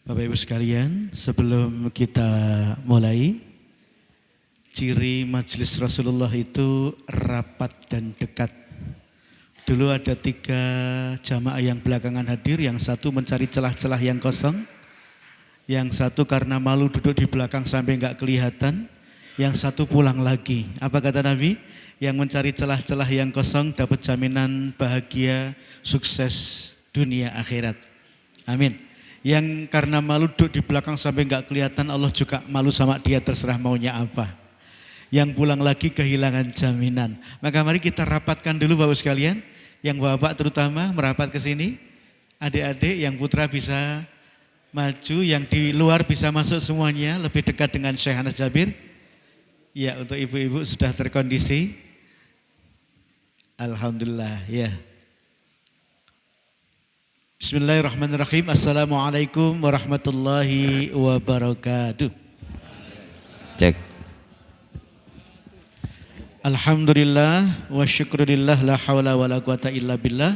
Bapak Ibu sekalian, sebelum kita mulai, ciri majelis Rasulullah itu rapat dan dekat. Dulu ada 3 jamaah yang belakangan hadir, yang satu mencari celah-celah yang kosong, yang satu karena malu duduk di belakang sampai enggak kelihatan, yang satu pulang lagi. Apa kata Nabi? Yang mencari celah-celah yang kosong dapat jaminan bahagia, sukses dunia akhirat. Amin. Yang karena malu duduk di belakang sampai enggak kelihatan, Allah juga malu sama dia, terserah maunya apa. Yang pulang lagi kehilangan jaminan. Maka mari kita rapatkan dulu Bapak sekalian. Yang bapak terutama merapat ke sini. Adik-adik yang putra bisa maju, yang di luar bisa masuk semuanya, lebih dekat dengan Syekh Anas Jabir. Ya, untuk ibu-ibu sudah terkondisi. Alhamdulillah, ya. Bismillahirrahmanirrahim. Assalamualaikum warahmatullahi wabarakatuh. Cek. Alhamdulillah wa syukurillah la hawla wa la quwata illa billah.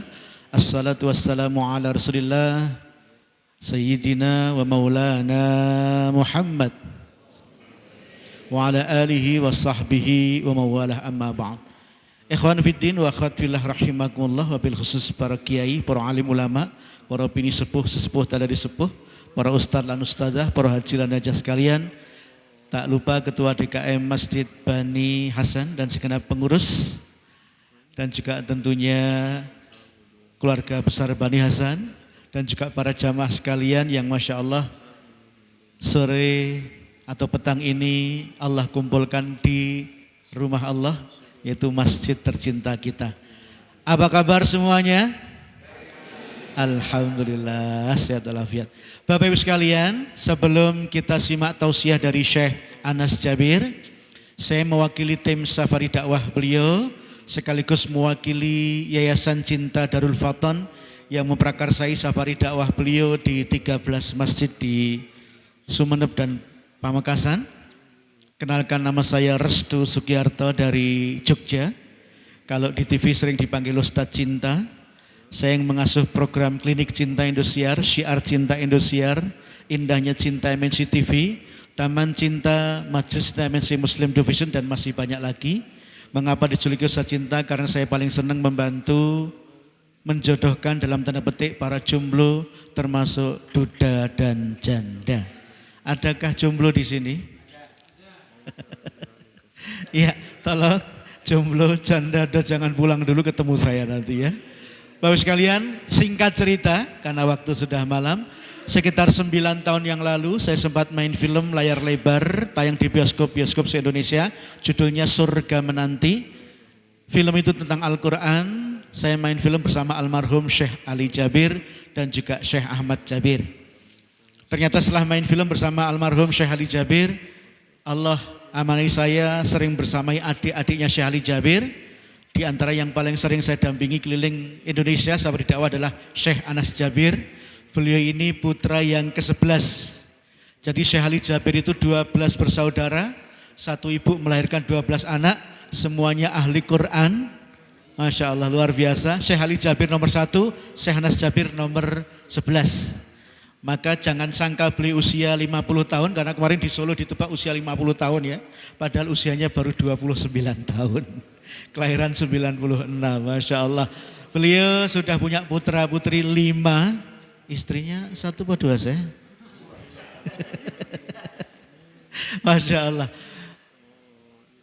Assalatu wassalamu ala rasulillah Sayyidina wa maulana Muhammad wa ala alihi wa sahbihi wa mawalah, amma ba'd. Ikhwan fiddin wa akhwat fillah rahimakumullah, wa bil khusus para kiai, para alim ulama, para bini sepuh, sesepuh tadari sepuh, para ustadz dan ustadzah, para haji dan hajah sekalian. Tak lupa Ketua DKM Masjid Bani Hasan dan segenap pengurus, dan juga tentunya keluarga besar Bani Hasan, dan juga para jamaah sekalian yang Masya Allah sore atau petang ini Allah kumpulkan di rumah Allah, yaitu masjid tercinta kita. Apa kabar semuanya? Alhamdulillah, sehat walafiat. Bapak Ibu sekalian, sebelum kita simak tausiah dari Syekh Anas Jabir, saya mewakili tim Safari Dakwah beliau, sekaligus mewakili Yayasan Cinta Darul Fatan yang memprakarsai Safari Dakwah beliau di 13 masjid di Sumeneb dan Pamekasan. Kenalkan, nama saya Restu Sugiarto dari Jogja. Kalau di TV sering dipanggil Ustadz Cinta. Saya yang mengasuh program Klinik Cinta Indosiar, Syiar Cinta Indosiar, Indahnya Cinta MNC TV, Taman Cinta Majelis MNC Muslim Division, dan masih banyak lagi. Mengapa dijuluki Ustadz Cinta? Karena saya paling senang membantu menjodohkan dalam tanda petik para jomblo, termasuk duda dan janda. Adakah jomblo di sini? Iya, tolong jomblo, janda, jangan pulang dulu, ketemu saya nanti ya. Bapak sekalian, singkat cerita karena waktu sudah malam, sekitar 9 tahun yang lalu saya sempat main film layar lebar tayang di bioskop se-Indonesia, judulnya Surga Menanti. Film itu tentang Al-Quran. Saya main film bersama almarhum Syekh Ali Jabir dan juga Syekh Ahmad Jabir. Ternyata setelah main film bersama almarhum Syekh Ali Jabir, Allah amanai saya sering bersamai adik-adiknya Syekh Ali Jabir. Di antara yang paling sering saya dampingi keliling Indonesia Safari Dakwah adalah Syekh Anas Jabir. Beliau ini putra yang ke-11. Jadi Syekh Ali Jabir itu 12 bersaudara, satu ibu melahirkan 12 anak, semuanya ahli Quran. Masya Allah, luar biasa. Syekh Ali Jabir nomor 1, Syekh Anas Jabir nomor 11. Maka jangan sangka beli usia 50 tahun, karena kemarin di Solo ditebak usia 50 tahun ya. Padahal usianya baru 29 tahun. Kelahiran 96, Masya Allah. Beliau sudah punya putra putri 5, istrinya 1 atau 2 saya? Masya Allah.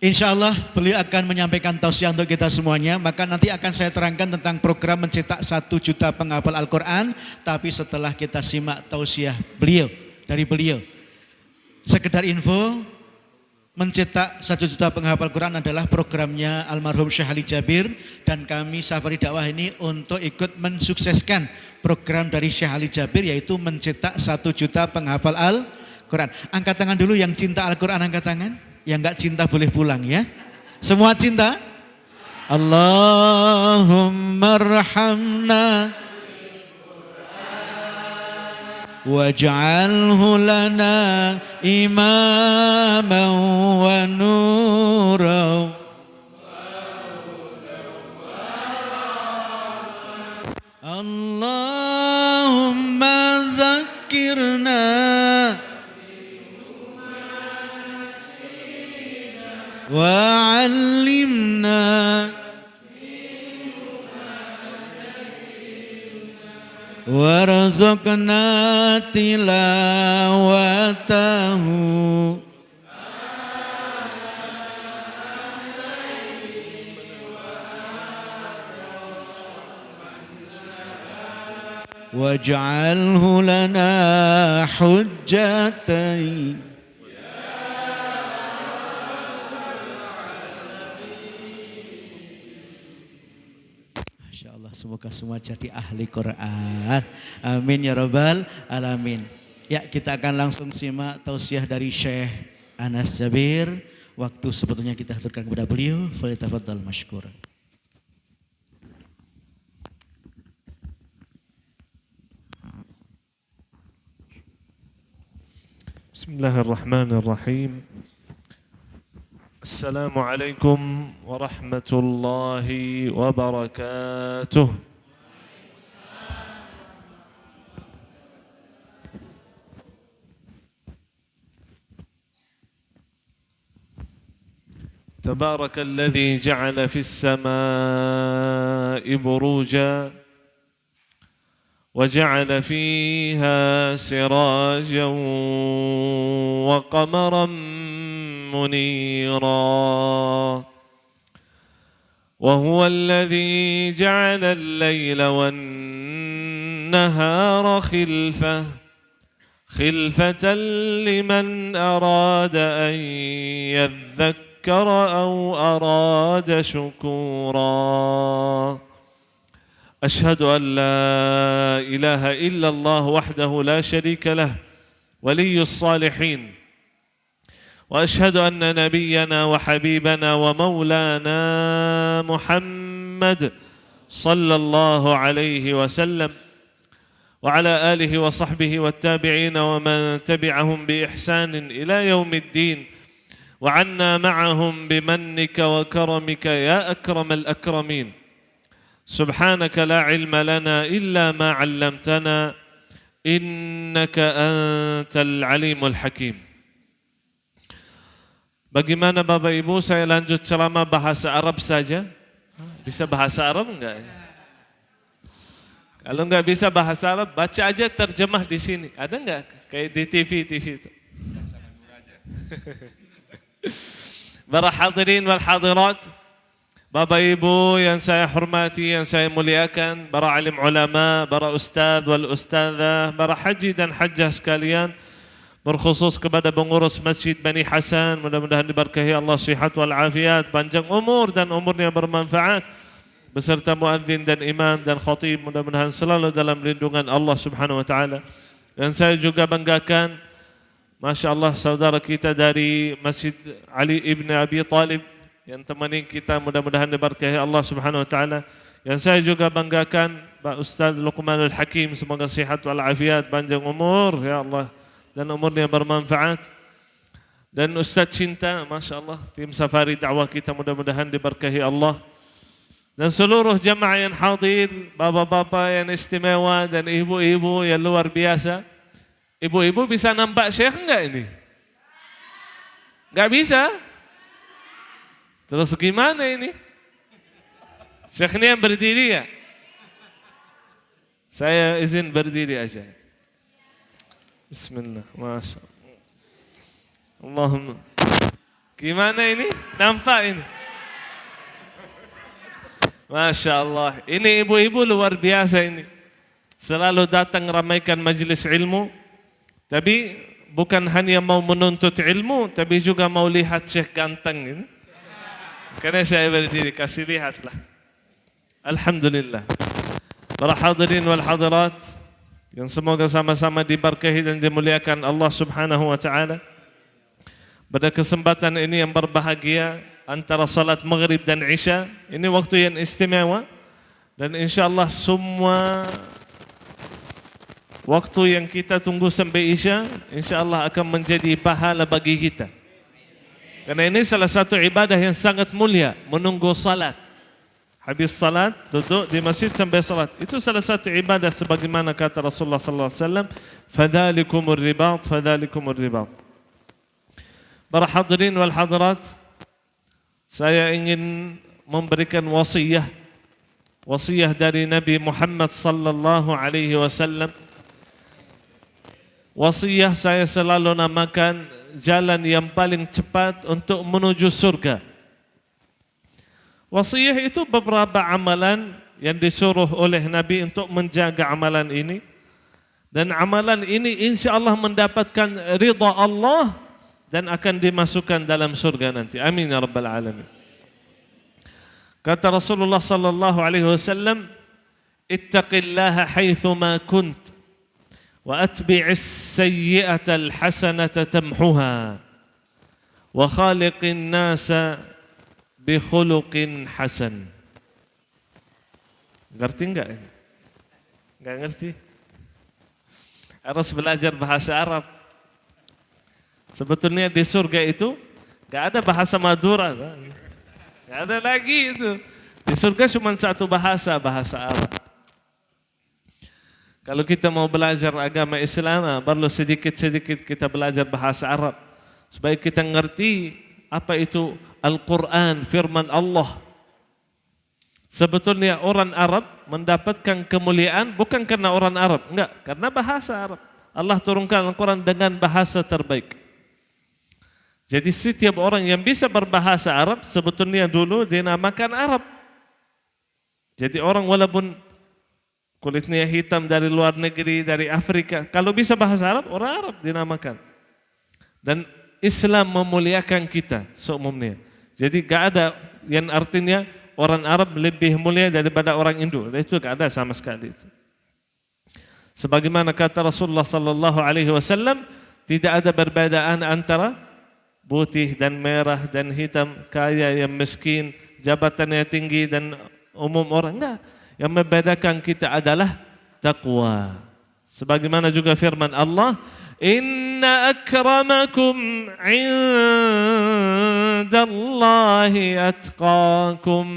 Insya Allah beliau akan menyampaikan tausiah untuk kita semuanya. Maka nanti akan saya terangkan tentang program mencetak 1 juta penghafal Al-Quran. Tapi setelah kita simak tausiah beliau, dari beliau. Sekedar info, mencetak 1 juta penghafal Quran adalah programnya almarhum Syekh Ali Jabir, dan kami Safari Dakwah ini untuk ikut mensukseskan program dari Syekh Ali Jabir, yaitu mencetak 1 juta penghafal Al-Quran. Angkat tangan dulu yang cinta Al-Quran, angkat tangan. Yang enggak cinta boleh pulang ya. Semua cinta? Allahumma arhamna waj'alhu lana imaman wa nuran Allahumma dzakkirna warzuqna tilawatahu waj'alhu lana hujjatain. Masya Allah, semoga semua jadi ahli Quran. Amin ya rabbal alamin. Ya, kita akan langsung simak tausiah dari Syekh Anas Jabir. Waktu sebetulnya kita aturkan kepada beliau. Falyatafaddal mashkuran. Bismillahirrahmanirrahim. Assalamualaikum warahmatullahi wabarakatuh. تبارك الذي جعل في السماء بروجا وجعل فيها سراجا وقمرا منيرا وهو الذي جعل الليل والنهار خلفة لمن أراد أن يذكر أو أراد شكورا أشهد أن لا إله إلا الله وحده لا شريك له ولي الصالحين وأشهد أن نبينا وحبيبنا ومولانا محمد صلى الله عليه وسلم وعلى آله وصحبه والتابعين ومن تبعهم بإحسان إلى يوم الدين وعنا معهم بمنك وكرمك يا أكرم الأكرمين. سبحانك لا علم لنا إلا ما علمتنا إنك أنت العليم الحكيم. Bagaimana Bapak Ibu, saya lanjut ceramah bahasa Arab saja. Bisa bahasa Arab enggak? Kalau enggak bisa bahasa Arab, baca aja terjemah di sini. Ada enggak? Kayak di TV itu. Para hadirin wal hadirat, Bapak Ibu yang saya hormati, yang saya muliakan, para alim ulama, para ustaz wal ustazah, para haji dan hajjah sekalian, berkhusus kepada pengurus Masjid Bani Hasan, mudah-mudahan diberkahi Allah sihat wal afiat, panjang umur dan umurnya bermanfaat, beserta muadzin dan imam dan khatib, mudah-mudahan selalu dalam lindungan Allah Subhanahu wa taala. Dan saya juga banggakan, Masya Allah, saudara kita dari Masjid Ali ibn Abi Talib yang temani kita, mudah-mudahan diberkahi Allah Subhanahu wa taala. Yang saya juga banggakan Pak Ustaz Luqmanul Hakim, semoga sihat wal afiat, panjang umur ya Allah dan umurnya bermanfaat. Dan Ustaz Cinta, Masya Allah, tim safari dakwah kita, mudah-mudahan diberkahi Allah. Dan seluruh jamaah yang hadir, bapak-bapak yang istimewa dan ibu-ibu yang luar biasa. Ibu-ibu bisa nampak Syekh enggak ini? Enggak bisa? Terus gimana ini? Syekh ini yang berdiri ya? Saya izin berdiri aja. Bismillah, Masya Allah. Allahumma. Gimana ini? Nampak ini? Masya Allah. Ini ibu-ibu luar biasa ini. Selalu datang ramaikan majelis ilmu. Tapi bukan hanya mau menuntut ilmu, tapi juga mau lihat Syekh ganteng ini. Karena saya berdiri, kasih lihatlah. Alhamdulillah. Para hadirin wal hadirat, yang semoga sama-sama diberkahi dan dimuliakan Allah Subhanahu wa taala. Pada kesempatan ini yang berbahagia, antara salat maghrib dan isya, ini waktu yang istimewa. Dan insyaAllah semua waktu yang kita tunggu sampai isya, insyaAllah akan menjadi pahala bagi kita. Karena ini salah satu ibadah yang sangat mulia, menunggu salat. Habis salat, duduk di masjid sampai salat. Itu salah satu ibadah sebagaimana kata Rasulullah sallallahu alaihi wasallam, "Fadzalikumur ribat, fadzalikumur ribat." Para hadirin wal hadirat, saya ingin memberikan wasiat dari Nabi Muhammad sallallahu alaihi wasallam Wasiyah saya selalu namakan jalan yang paling cepat untuk menuju surga. Wasiyah itu beberapa amalan yang disuruh oleh Nabi untuk menjaga amalan ini. Dan amalan ini insya Allah mendapatkan ridha Allah dan akan dimasukkan dalam surga nanti. Amin ya rabbal alamin. Kata Rasulullah sallallahu alaihi wasallam, ittaqillaha haitsu ma kunt wa atbi'is sayyi'ata al-hasanata tamhuha wa khaliqin nasa bi khuluqin hasan. Ngerti enggak? Enggak ngerti? Harus belajar bahasa Arab. Sebetulnya di surga itu enggak ada bahasa Madura. Enggak ada lagi itu. Di surga cuma satu bahasa, bahasa Arab. Kalau kita mau belajar agama Islam, perlu sedikit-sedikit kita belajar bahasa Arab. Supaya kita ngerti apa itu Al-Quran, firman Allah. Sebetulnya orang Arab mendapatkan kemuliaan bukan karena orang Arab, enggak, karena bahasa Arab. Allah turunkan Al-Quran dengan bahasa terbaik. Jadi setiap orang yang bisa berbahasa Arab sebetulnya dulu dinamakan Arab. Jadi orang walaupun kulitnya hitam dari luar negeri, dari Afrika, kalau bisa bahasa Arab, orang Arab dinamakan. Dan Islam memuliakan kita seumumnya. Jadi gak ada yang artinya orang Arab lebih mulia daripada orang Indo. Itu gak ada sama sekali itu. Sebagaimana kata Rasulullah sallallahu alaihi wasallam, tidak ada perbedaan antara putih dan merah dan hitam, kaya yang miskin, jabatannya tinggi dan umum orang. Enggak. Yang membedakan kita adalah taqwa. Sebagaimana juga firman Allah, inna akramakum indallahi atqakum.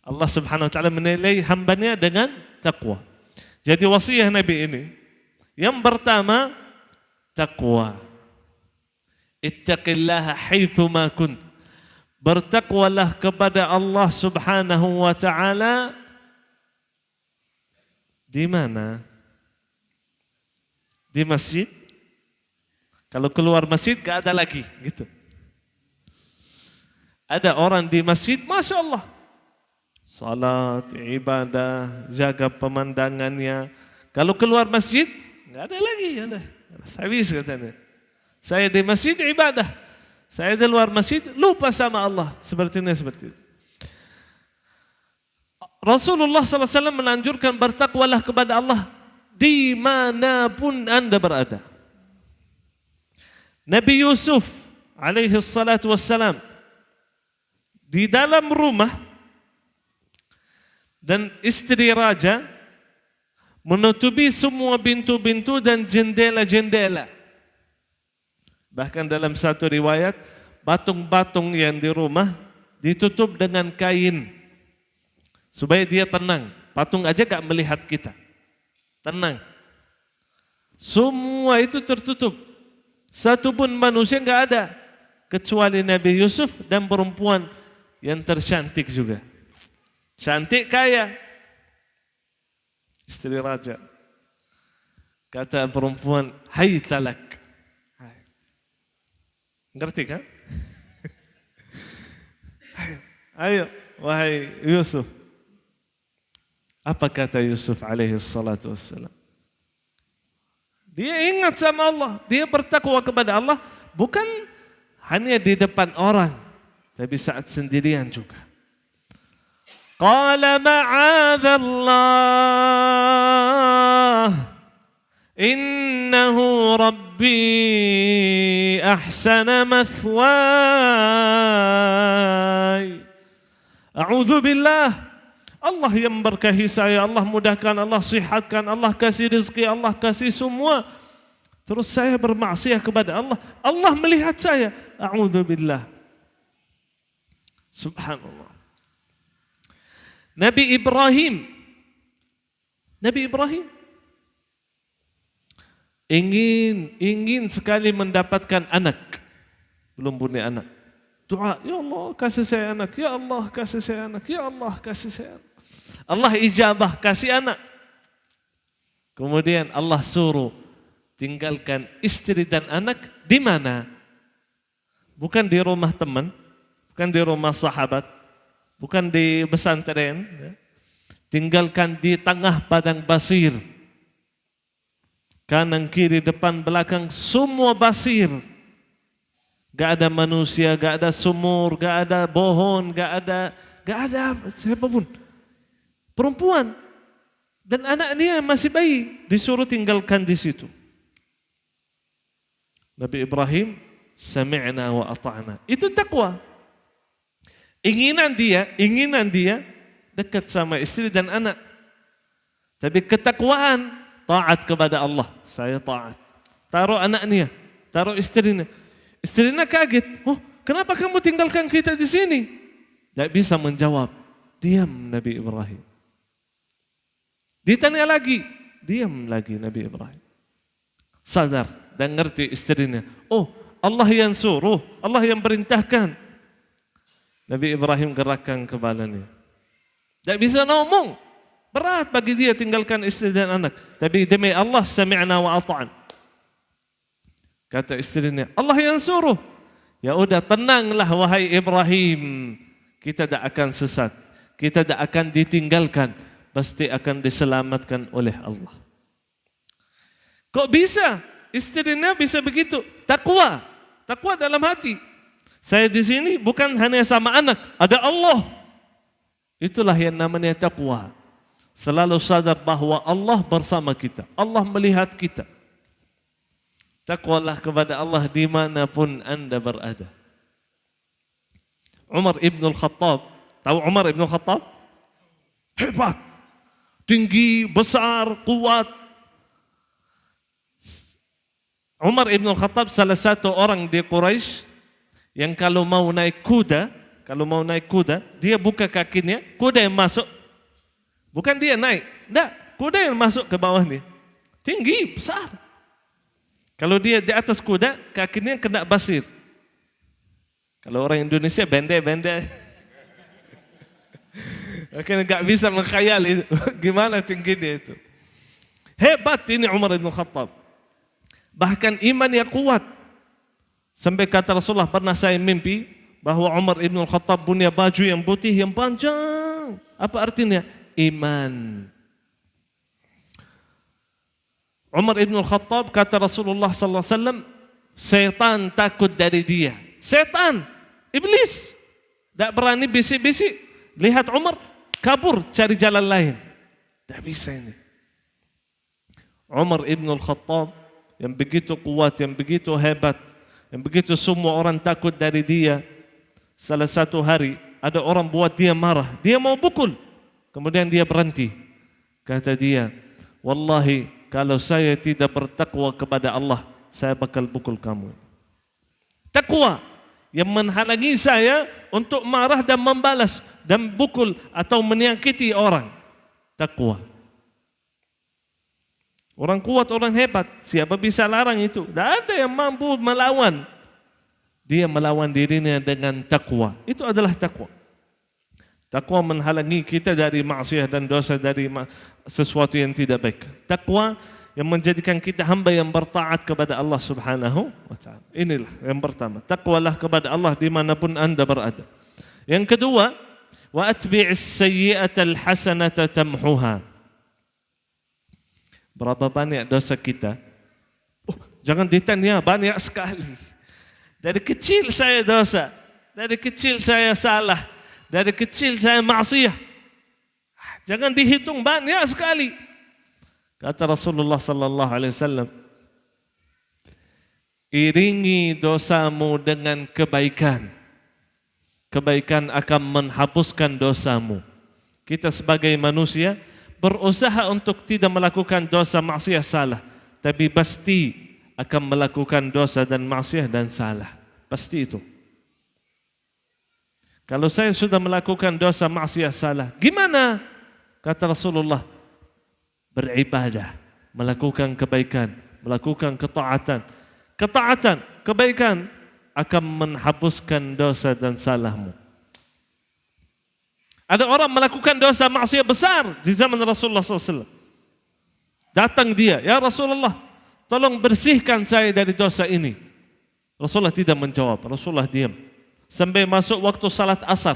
Allah subhanahu wa ta'ala menilai hambanya dengan taqwa. Jadi wasiat Nabi ini, yang pertama taqwa. Ittaqillaha haitsu ma kunt. Bertakwalah kepada Allah subhanahu wa ta'ala di mana? Di masjid. Kalau keluar masjid gak ada lagi gitu. Ada orang di masjid, Masya Allah, salat, ibadah, jaga pemandangannya. Kalau keluar masjid gak ada lagi, ada. Habis katanya. Saya di masjid ibadah, saya di luar masjid lupa sama Allah. Seperti itu. Rasulullah SAW menanjurkan bertakwalah kepada Allah dimanapun anda berada. Nabi Yusuf alaihi salatu wassalam di dalam rumah dan istri raja menutupi semua pintu-pintu dan jendela-jendela. Bahkan dalam satu riwayat, batung-batung yang di rumah ditutup dengan kain supaya dia tenang. Patung aja gak melihat kita. Tenang. Semua itu tertutup. Satu pun manusia gak ada kecuali Nabi Yusuf dan perempuan yang tercantik juga. Cantik kaya. Istri raja. Kata perempuan, hai talak. Ngerti kan? Ayo, wahai Yusuf. Apa kata Yusuf alaihi salatu wassalam? Dia ingat sama Allah, dia bertakwa kepada Allah, bukan hanya di depan orang, tapi saat sendirian juga. Qala ma'adzallah, innahu rabbi ahsana mathwaya. A'udzu billah. Allah yang berkahi saya, Allah mudahkan, Allah sihatkan, Allah kasih rezeki, Allah kasih semua. Terus saya bermaksiat kepada Allah. Allah melihat saya. A'udzubillah. Subhanallah. Nabi Ibrahim ingin sekali mendapatkan anak. Belum punya anak. Doa, ya Allah kasih saya anak, ya Allah kasih saya anak, ya Allah kasih saya anak. Allah ijabah kasih anak. Kemudian Allah suruh tinggalkan istri dan anak di mana? Bukan di rumah teman, bukan di rumah sahabat, bukan di pesantren. Tinggalkan di tengah padang basir. Kanan, kiri, depan, belakang, semua basir. Gak ada manusia, gak ada sumur, gak ada pohon, gak ada siapapun. Perempuan dan anak dia masih bayi disuruh tinggalkan di situ. Nabi Ibrahim, sami'na wa ata'na. Itu takwa. Inginan dia dekat sama istri dan anak. Tapi ketakwaan, taat kepada Allah. Saya taat. Taruh anaknya, taruh istrinya. Istrinya kaget. Oh, kenapa kamu tinggalkan kita di sini? Tidak bisa menjawab. Diam Nabi Ibrahim. Ditanya lagi. Diam lagi Nabi Ibrahim. Sadar dan ngerti istrinya. Oh, Allah yang suruh. Allah yang perintahkan. Nabi Ibrahim gerakkan kepalanya. Tidak bisa ngomong. Berat bagi dia tinggalkan istri dan anak. Tapi demi Allah, sami'na wa ata'an. Kata istrinya, Allah yang suruh. Ya udah, tenanglah wahai Ibrahim. Kita tidak akan sesat. Kita tidak akan ditinggalkan. Pasti akan diselamatkan oleh Allah. Kok bisa? Istrinya bisa begitu. Takwa. Takwa dalam hati. Saya di sini bukan hanya sama anak. Ada Allah. Itulah yang namanya takwa. Selalu sadar bahwa Allah bersama kita. Allah melihat kita. Takwalah kepada Allah dimanapun Anda berada. Umar ibn al-Khattab. Tahu Umar ibn al-Khattab? Hebat. Tinggi, besar, kuat. Umar ibn al-Khattab salah satu orang di Quraisy yang kalau mau naik kuda, dia buka kakinya, kuda yang masuk. Bukan dia naik, enggak, kuda yang masuk ke bawah nih. Tinggi, besar. Kalau dia di atas kuda, kakinya kena basir. Kalau orang Indonesia bende-bende. Akhirnya enggak bisa menkhayali gimana tinggi dia itu. Hebat ini Umar bin Khattab. Bahkan imannya kuat. Sampai kata Rasulullah, pernah saya mimpi bahwa Umar bin Khattab punya baju yang putih yang panjang. Apa artinya? Iman. Umar ibn Khattab kata Rasulullah sallallahu alaihi wasallam, setan takut dari dia. Setan, iblis, tak berani bisik-bisik. Lihat Umar kabur cari jalan lain. Tak bisa ini. Umar ibn Khattab yang begitu kuat, yang begitu hebat, yang begitu semua orang takut dari dia. Salah satu hari ada orang buat dia marah, dia mau pukul. Kemudian dia berhenti. Kata dia, wallahi kalau saya tidak bertakwa kepada Allah, saya bakal pukul kamu. Takwa yang menghalangi saya untuk marah dan membalas dan pukul atau menyakiti orang. Takwa. Orang kuat, orang hebat, siapa bisa larang itu? Tidak ada yang mampu melawan. Dia melawan dirinya dengan takwa. Itu adalah takwa. Takwa menghalangi kita dari maksiat dan dosa, dari sesuatu yang tidak baik. Takwa yang menjadikan kita hamba yang bertaat kepada Allah Subhanahu wa ta'ala. Inilah yang pertama. Takwalah kepada Allah dimanapun Anda berada. Yang kedua, wa atbi'is sayyi'atal hasanata tamhuha. Berapa banyak dosa kita? Jangan ditanya, banyak sekali. Dari kecil saya dosa, dari kecil saya salah, dari kecil saya maksiat. Jangan dihitung, banyak sekali. Kata Rasulullah sallallahu alaihi wasallam, iringi dosamu dengan kebaikan. Kebaikan akan menghapuskan dosamu. Kita sebagai manusia berusaha untuk tidak melakukan dosa, maksiat, salah, tapi pasti akan melakukan dosa dan maksiat dan salah. Pasti itu. Kalau saya sudah melakukan dosa, maksiat, salah, gimana? Kata Rasulullah, beribadah, melakukan kebaikan, melakukan ketaatan. Ketaatan, kebaikan akan menghapuskan dosa dan salahmu. Ada orang melakukan dosa maksiat besar di zaman Rasulullah SAW. Datang dia, ya Rasulullah, tolong bersihkan saya dari dosa ini. Rasulullah tidak menjawab, Rasulullah diam. Sampai masuk waktu salat asar.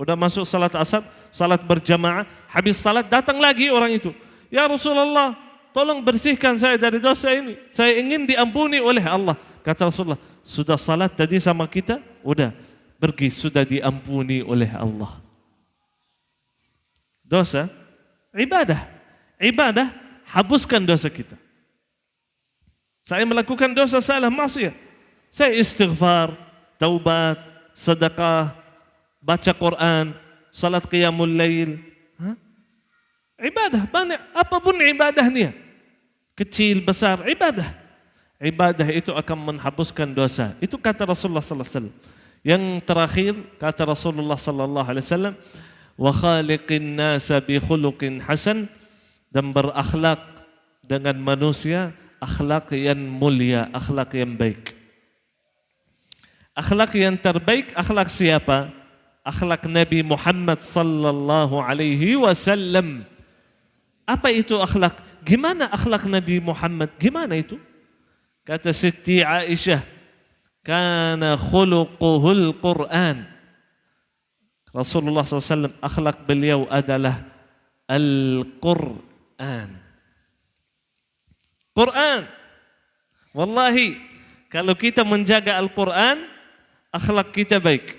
Udah masuk salat asar, salat berjamaah, habis salat datang lagi orang itu. Ya Rasulullah, tolong bersihkan saya dari dosa ini. Saya ingin diampuni oleh Allah. Kata Rasulullah, sudah salat tadi sama kita? Udah, pergi, sudah diampuni oleh Allah. Dosa, ibadah. Ibadah, hapuskan dosa kita. Saya melakukan dosa salah maksiat. Saya istighfar, taubat, sedekah, baca Quran, salat qiyamul lail. Ibadah banyak, apapun ibadahnya. Kecil, besar, ibadah. Ibadah itu akan menghapuskan dosa. Itu kata Rasulullah sallallahu alaihi wasallam. Yang terakhir kata Rasulullah sallallahu alaihi wasallam, wa khaliqin nasa bi khuluqin hasan, dan berakhlak dengan manusia akhlak yang mulia, akhlak yang baik. Akhlak yang terbaik, akhlak siapa? Akhlak Nabi Muhammad sallallahu alaihi wasallam. Apa itu akhlak? Gimana akhlak Nabi Muhammad? Gimana itu? Kata Siti Aisyah, kana khuluquhul Quran. Rasulullah SAW, akhlak beliau adalah Al-Quran. Quran. Wallahi, kalau kita menjaga Al-Quran, akhlak kita baik.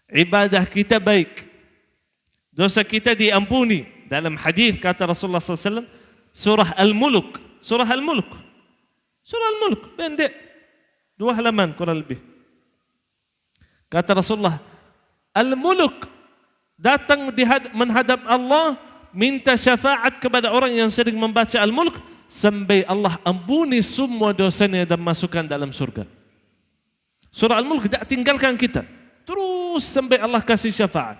Ibadah kita baik. Dosa kita diampuni. Dalam hadis kata Rasulullah SAW, surah Al-Mulk. Surah Al-Mulk. Surah Al-Mulk, pendek. 2 halaman kurang lebih. Kata Rasulullah, Al-Mulk datang menghadap Allah, minta syafaat kepada orang yang sering membaca Al-Mulk, sampai Allah ampuni semua dosanya dan masukkan dalam surga. Surah Al-Mulk tidak tinggalkan kita, terus sampai Allah kasih syafaat.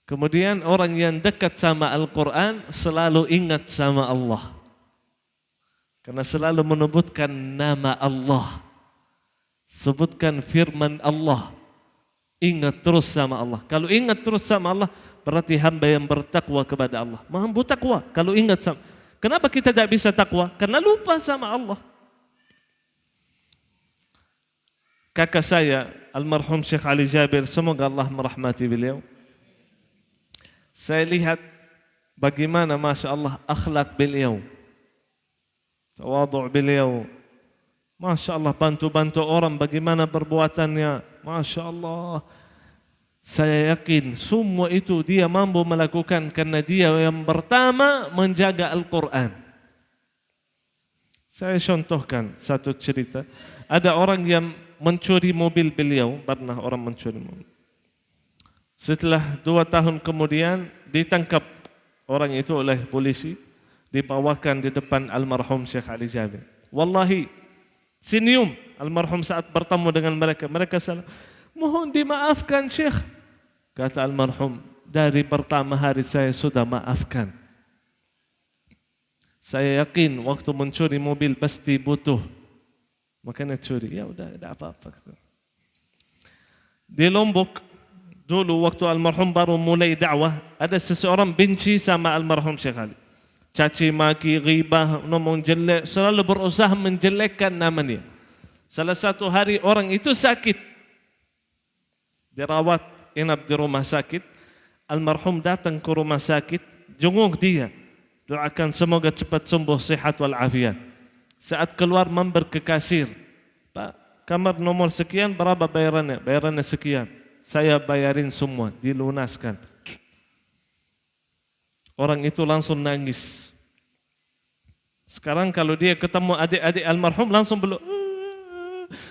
Kemudian orang yang dekat sama Al-Quran selalu ingat sama Allah, karena selalu menyebutkan nama Allah, sebutkan firman Allah. Ingat terus sama Allah. Kalau ingat terus sama Allah, berarti hamba yang bertakwa kepada Allah. Mampu takwa kalau ingat sama. Kenapa kita tidak bisa takwa? Karena lupa sama Allah. Kakak saya, almarhum Syekh Ali Jabir, semoga Allah merahmati beliau. Saya lihat bagaimana Masya Allah akhlak beliau, tawadhu' beliau. Masya Allah, bantu-bantu orang, bagaimana perbuatannya. Masya Allah. Saya yakin semua itu dia mampu melakukan karena dia yang pertama menjaga Al-Quran. Saya contohkan satu cerita. Ada orang yang mencuri mobil beliau, pernah orang mencuri mobil. Setelah 2 tahun kemudian ditangkap orang itu oleh polisi, dibawakan di depan almarhum Syekh Ali Jabir. Wallahi, senyum almarhum saat bertemu dengan mereka. Mereka salah, mohon dimaafkan Syekh. Kata almarhum, dari pertama hari saya sudah maafkan. Saya yakin waktu mencuri mobil pasti butuh, makanya curi. Ya udah, tidak apa-apa. Di Lombok dulu waktu almarhum baru mulai dakwah, ada seseorang benci sama almarhum Syekh Ali. Caci maki, ghibah, ngomong jelek, selalu berusaha menjelekkan namanya. Salah satu hari orang itu sakit, dirawat inap di rumah sakit. Almarhum datang ke rumah sakit, jenguk dia, doakan semoga cepat sembuh, sehat walafiat. Saat keluar member ke kasir, Pak, kamar nomor sekian berapa bayarannya? Bayarannya sekian. Saya bayarin semua, dilunaskan. Orang itu langsung nangis. Sekarang kalau dia ketemu adik-adik almarhum langsung belum.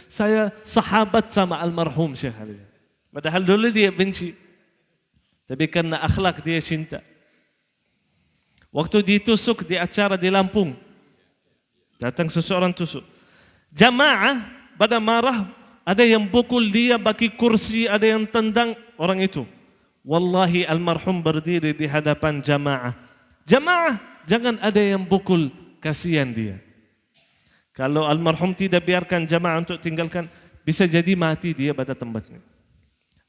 Saya sahabat sama almarhum Syekh Ali. Padahal dulu dia benci, tapi karena akhlak dia cinta. Waktu ditusuk di acara di Lampung, datang seseorang tusuk. Jamaah pada marah, ada yang pukul dia, bagi kursi, ada yang tendang orang itu. Wallahi almarhum berdiri di hadapan jamaah. Jamaah, jangan ada yang pukul, kasihan dia. Kalau almarhum tidak biarkan jamaah untuk tinggalkan, bisa jadi mati dia pada tempatnya.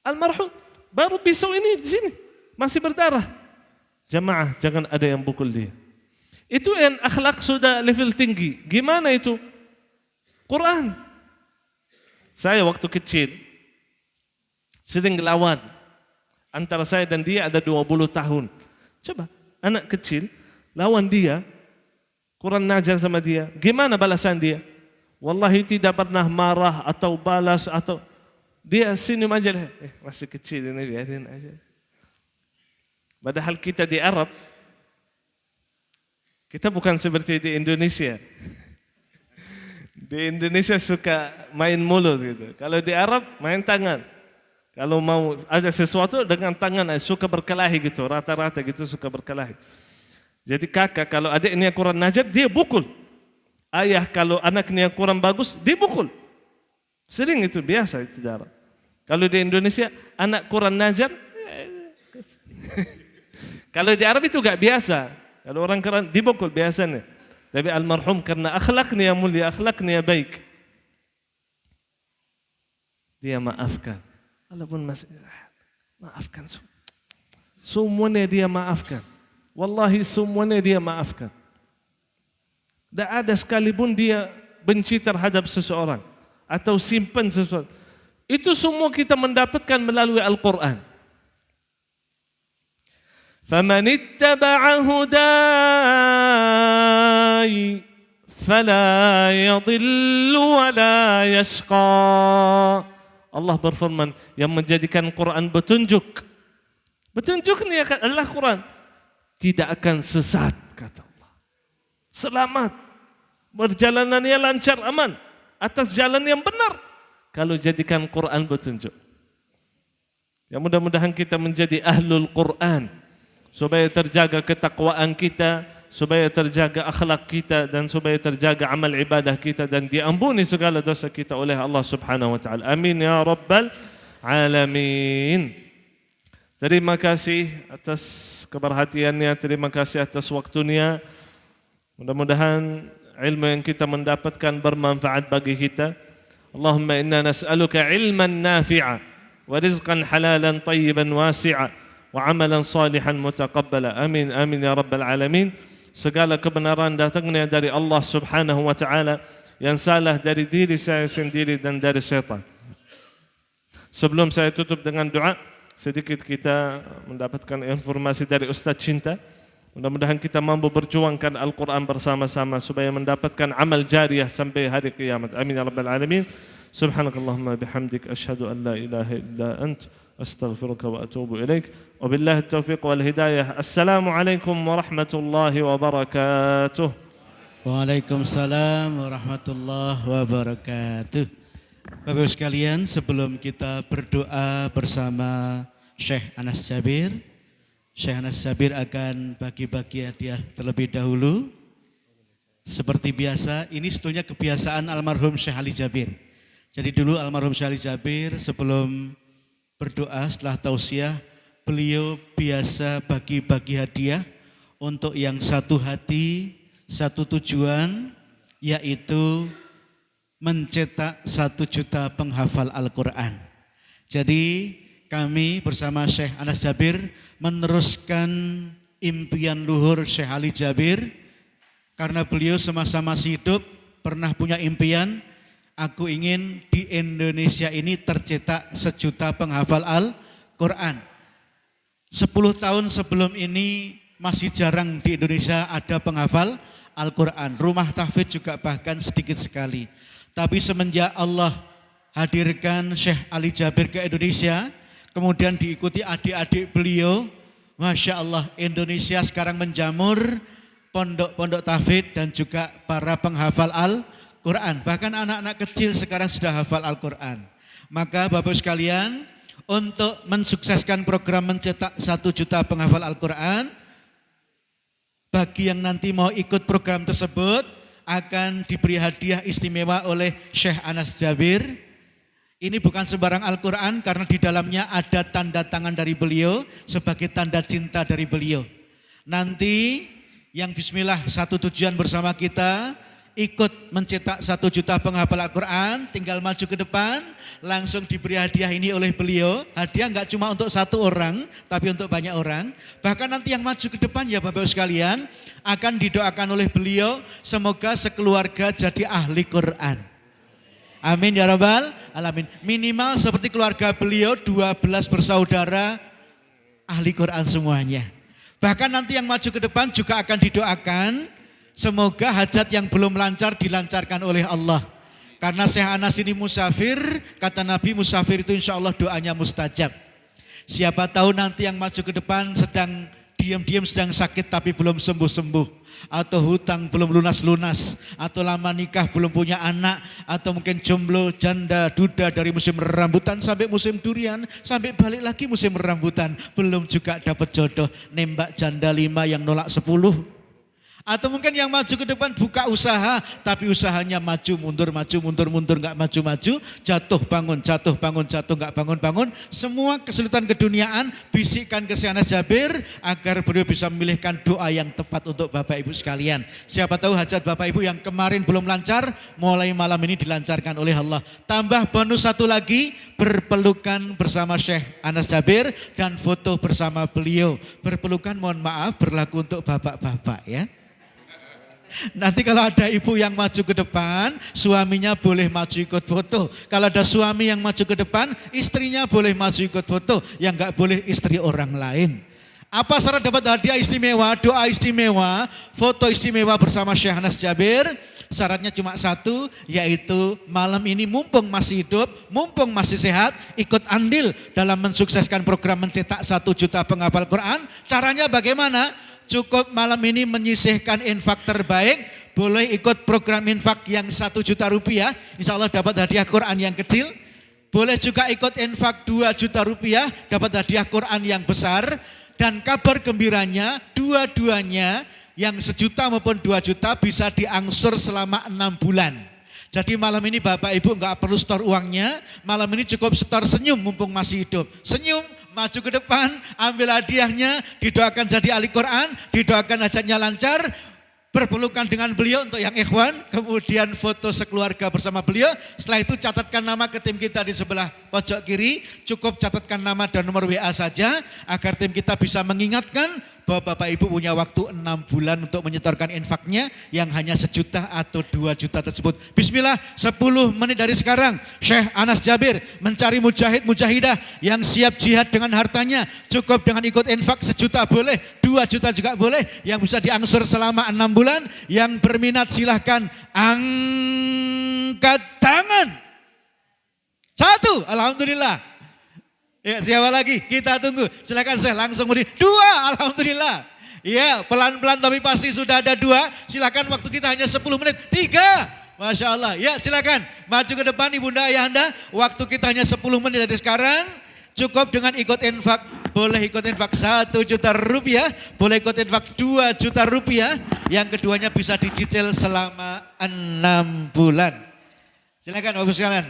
Almarhum baru pisau ini di sini, masih berdarah. Jamaah, jangan ada yang pukul dia. Itu yang akhlak sudah level tinggi. Gimana itu? Quran. Saya waktu kecil sering lawan. Antara saya dan dia ada 20 tahun. Coba, anak kecil lawan dia, Quran najar sama dia. Gimana balasan dia? Wallahi tidak pernah marah atau balas atau dia senyum aja. Masih kecil ini, biarin aja. Padahal kita di Arab, kita bukan seperti di Indonesia. Di Indonesia suka main mulut gitu. Kalau di Arab main tangan. Kalau mau ada sesuatu dengan tangan suka berkelahi gitu. Rata-rata gitu suka berkelahi. Jadi kakak kalau adiknya kurang najar dia pukul. Ayah kalau anaknya kurang bagus dia pukul. Sering itu biasa itu di Arab. Kalau di Indonesia anak kurang najar. Kalau di Arab itu gak biasa. Kalau orang keren dipukul biasanya. Tapi almarhum karena akhlaknya mulia, akhlaknya baik. Dia maafkan. Walaupun masih maafkan. Semuanya dia maafkan. Wallahi semuanya dia maafkan. Tak ada sekalipun dia benci terhadap seseorang. Atau simpan sesuatu. Itu semua kita mendapatkan melalui Al-Quran. فَمَنِ اتَّبَعَ هُدَايِ فَلَا يَضِلُّ وَلَا يَشْقَى. Allah berfirman, yang menjadikan Quran petunjuk. Petunjuknya adalah Quran. Tidak akan sesat, kata Allah. Selamat. Perjalanannya lancar, aman. Atas jalan yang benar. Kalau jadikan Quran petunjuk. Ya mudah-mudahan kita menjadi ahlul Quran. Supaya terjaga ketakwaan kita, supaya terjaga akhlak kita dan supaya terjaga amal ibadah kita dan diampuni segala dosa kita oleh Allah Subhanahu wa taala. Amin ya rabbal alamin. Terima kasih atas keperhatiannya, terima kasih atas waktunya. Mudah-mudahan ilmu yang kita mendapatkan bermanfaat bagi kita. Allahumma inna nas'aluka ilman nafi'a wa rizqan halalan tayyiban wasi'a wa amalan salihan mutaqabbala. Amin amin ya rabbal alamin. Segala kebenaran datangnya dari Allah Subhanahu wa taala, yang salah dari diri saya sendiri dan dari syaitan. Sebelum saya tutup dengan doa, sedikit kita mendapatkan informasi dari Ustaz Cinta. Mudah-mudahan kita mampu berjuangkan Al-Quran bersama-sama supaya mendapatkan amal jariah sampai hari kiamat. Amin ya rabbal alamin. Subhanakallahumma bihamdik asyhadu an la ilaha illa ant astaghfiruka wa atubu ilaik. Wabillahi taufiq wal hidayah. Assalamualaikum warahmatullahi wabarakatuh. Waalaikumsalam warahmatullahi wabarakatuh. Bapak Ibu sekalian, sebelum kita berdoa bersama Syekh Anas Jabir, Syekh Anas Jabir akan bagi-bagi hadiah terlebih dahulu. Seperti biasa, ini sebetulnya kebiasaan almarhum Syekh Ali Jabir. Jadi dulu almarhum Syekh Ali Jabir sebelum berdoa setelah tausiah, beliau biasa bagi-bagi hadiah untuk yang satu hati, satu tujuan, yaitu mencetak 1 juta penghafal Al-Quran. Jadi kami bersama Syekh Anas Jabir meneruskan impian luhur Syekh Ali Jabir, karena beliau semasa masih hidup pernah punya impian, aku ingin di Indonesia ini tercetak 1 juta penghafal Al-Quran. 10 tahun sebelum ini masih jarang di Indonesia ada penghafal Al-Quran. Rumah tahfidz juga bahkan sedikit sekali. Tapi semenjak Allah hadirkan Syekh Ali Jabir ke Indonesia, kemudian diikuti adik-adik beliau, Masya Allah, Indonesia sekarang menjamur pondok-pondok tahfidz dan juga para penghafal Al-Quran. Bahkan anak-anak kecil sekarang sudah hafal Al-Quran. Maka Bapak sekalian, untuk mensukseskan program mencetak 1 juta penghafal Al-Quran, bagi yang nanti mau ikut program tersebut akan diberi hadiah istimewa oleh Syekh Anas Jabir. Ini bukan sembarang Al-Quran karena di dalamnya ada tanda tangan dari beliau sebagai tanda cinta dari beliau. Nanti yang bismillah satu tujuan bersama kita ikut mencetak 1 juta penghafal Al-Quran, tinggal maju ke depan, langsung diberi hadiah ini oleh beliau. Hadiah enggak cuma untuk 1 orang, tapi untuk banyak orang. Bahkan nanti yang maju ke depan ya Bapak Ibu sekalian, akan didoakan oleh beliau, semoga sekeluarga jadi ahli Quran. Amin ya Rabbal Alamin. Minimal seperti keluarga beliau 12 bersaudara ahli Quran semuanya. Bahkan nanti yang maju ke depan juga akan didoakan, semoga hajat yang belum lancar dilancarkan oleh Allah. Karena Syekh Anas ini musafir, kata Nabi musafir itu insya Allah doanya mustajab. Siapa tahu nanti yang maju ke depan sedang diam-diam sedang sakit tapi belum sembuh-sembuh. Atau hutang belum lunas-lunas. Atau lama nikah belum punya anak. Atau mungkin jomblo, janda, duda dari musim rambutan sampai musim durian. Sampai balik lagi musim rambutan. Belum juga dapat jodoh. Nembak janda 5 yang nolak 10. Atau mungkin yang maju ke depan buka usaha, tapi usahanya maju mundur nggak maju-maju, jatuh bangun nggak bangun. Semua kesulitan keduniaan bisikkan ke Syekh Anas Jabir agar beliau bisa memilihkan doa yang tepat untuk Bapak Ibu sekalian. Siapa tahu hajat Bapak Ibu yang kemarin belum lancar, mulai malam ini dilancarkan oleh Allah. Tambah bonus 1 lagi, berpelukan bersama Syekh Anas Jabir dan foto bersama beliau. Berpelukan mohon maaf berlaku untuk bapak-bapak ya. Nanti kalau ada ibu yang maju ke depan, suaminya boleh maju ikut foto. Kalau ada suami yang maju ke depan, istrinya boleh maju ikut foto. Yang enggak boleh istri orang lain. Apa syarat dapat hadiah istimewa, doa istimewa, foto istimewa bersama Syekh Anas Jabir? Syaratnya cuma 1, yaitu malam ini mumpung masih hidup, mumpung masih sehat, ikut andil dalam mensukseskan program mencetak 1 juta penghafal Quran. Caranya bagaimana? Cukup malam ini menyisihkan infak terbaik, boleh ikut program infak yang 1 juta rupiah, insya Allah dapat hadiah Quran yang kecil. Boleh juga ikut infak 2 juta rupiah, dapat hadiah Quran yang besar. Dan kabar gembiranya, dua-duanya yang 1 juta maupun 2 juta bisa diangsur selama 6 bulan. Jadi malam ini Bapak Ibu enggak perlu store uangnya, malam ini cukup store senyum mumpung masih hidup. Senyum, maju ke depan, ambil hadiahnya, didoakan jadi ahli Quran, didoakan hajatnya lancar, berpelukan dengan beliau untuk yang ikhwan, kemudian foto sekeluarga bersama beliau. Setelah itu catatkan nama ke tim kita di sebelah pojok kiri, cukup catatkan nama dan nomor WA saja agar tim kita bisa mengingatkan bahwa Bapak Ibu punya waktu 6 bulan untuk menyetorkan infaknya yang hanya 1 juta atau 2 juta tersebut. Bismillah, 10 menit dari sekarang Syekh Anas Jabir mencari mujahid mujahidah yang siap jihad dengan hartanya. Cukup dengan ikut infak 1 juta boleh, 2 juta juga boleh, yang bisa diangsur selama 6 bulan. Yang berminat silahkan angkat tangan. 1, alhamdulillah. Ya, siapa lagi? Kita tunggu. Silakan saya langsung berdiri. 2, alhamdulillah. Ya, pelan-pelan tapi pasti sudah ada 2. Silakan, waktu kita hanya 10 menit. 3, Masya Allah. Ya, silakan maju ke depan Ibunda Ayahanda. Waktu kita hanya 10 menit dari sekarang. Cukup dengan ikut infak. Boleh ikut infak 1 juta rupiah. Boleh ikut infak 2 juta rupiah. Yang keduanya bisa dicicil selama 6 bulan. Silakan Bapak sekalian.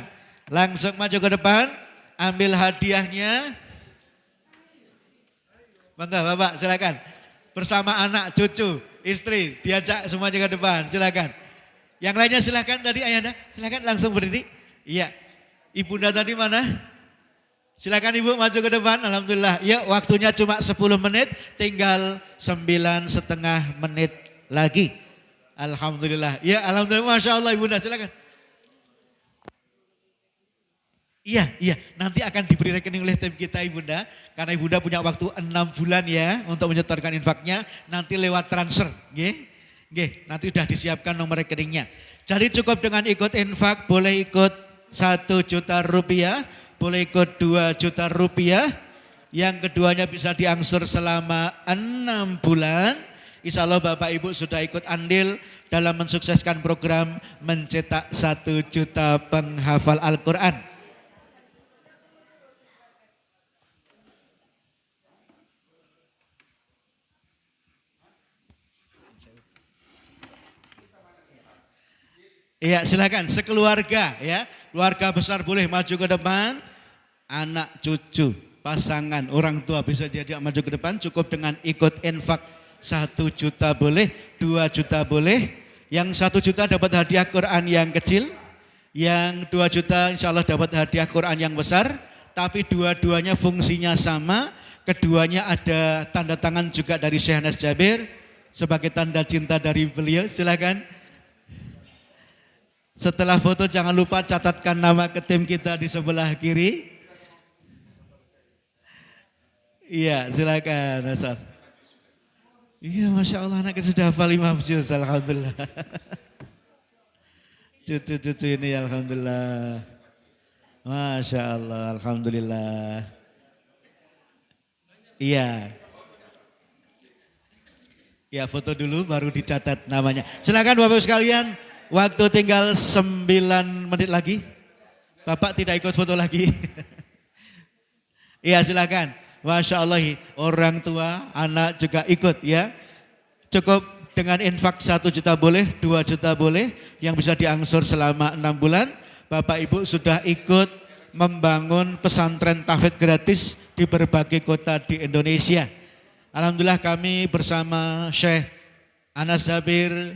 Langsung maju ke depan. Ambil hadiahnya. Bangga Bapak, silakan. Bersama anak, cucu, istri, diajak semuanya ke depan, silakan. Yang lainnya silakan tadi Ayahanda, silakan langsung berdiri. Iya. Ibunda tadi mana? Silakan Ibu maju ke depan, alhamdulillah. Ya, waktunya cuma 10 menit, tinggal 9,5 menit lagi. Alhamdulillah. Ya, alhamdulillah, Masya Allah Ibunda, silakan. Iya, nanti akan diberi rekening oleh tim kita Ibunda, karena Ibunda punya waktu 6 bulan ya untuk menyetorkan infaknya, nanti lewat transfer, nggih, nanti sudah disiapkan nomor rekeningnya. Jadi cukup dengan ikut infak, boleh ikut 1 juta rupiah, boleh ikut 2 juta rupiah, yang keduanya bisa diangsur selama 6 bulan. Insya Allah Bapak Ibu sudah ikut andil dalam mensukseskan program mencetak 1 juta penghafal Al-Quran. Iya, silakan sekeluarga ya. Keluarga besar boleh maju ke depan. Anak, cucu, pasangan, orang tua bisa diajak maju ke depan. Cukup dengan ikut infak 1 juta boleh, 2 juta boleh. Yang 1 juta dapat hadiah Quran yang kecil, yang 2 juta insya Allah dapat hadiah Quran yang besar, tapi dua-duanya fungsinya sama, keduanya ada tanda tangan juga dari Syekh Anas Jabir sebagai tanda cinta dari beliau. Silakan. Setelah foto jangan lupa catatkan nama ke tim kita di sebelah kiri. Iya, silakan Asal. Iya, Masya Allah anaknya sudah hafal 5 juz, alhamdulillah. Cucu-cucu ini alhamdulillah. Masya Allah, alhamdulillah. Iya. Ya, foto dulu baru dicatat namanya. Silakan Bapak sekalian, waktu tinggal 9 menit lagi. Bapak tidak ikut foto lagi. Iya, silakan. Masya Allah, orang tua, anak juga ikut ya. Cukup dengan infak 1 juta boleh, 2 juta boleh, yang bisa diangsur selama 6 bulan. Bapak Ibu sudah ikut membangun pesantren tahfidz gratis di berbagai kota di Indonesia. Alhamdulillah kami bersama Syekh Anas Jabir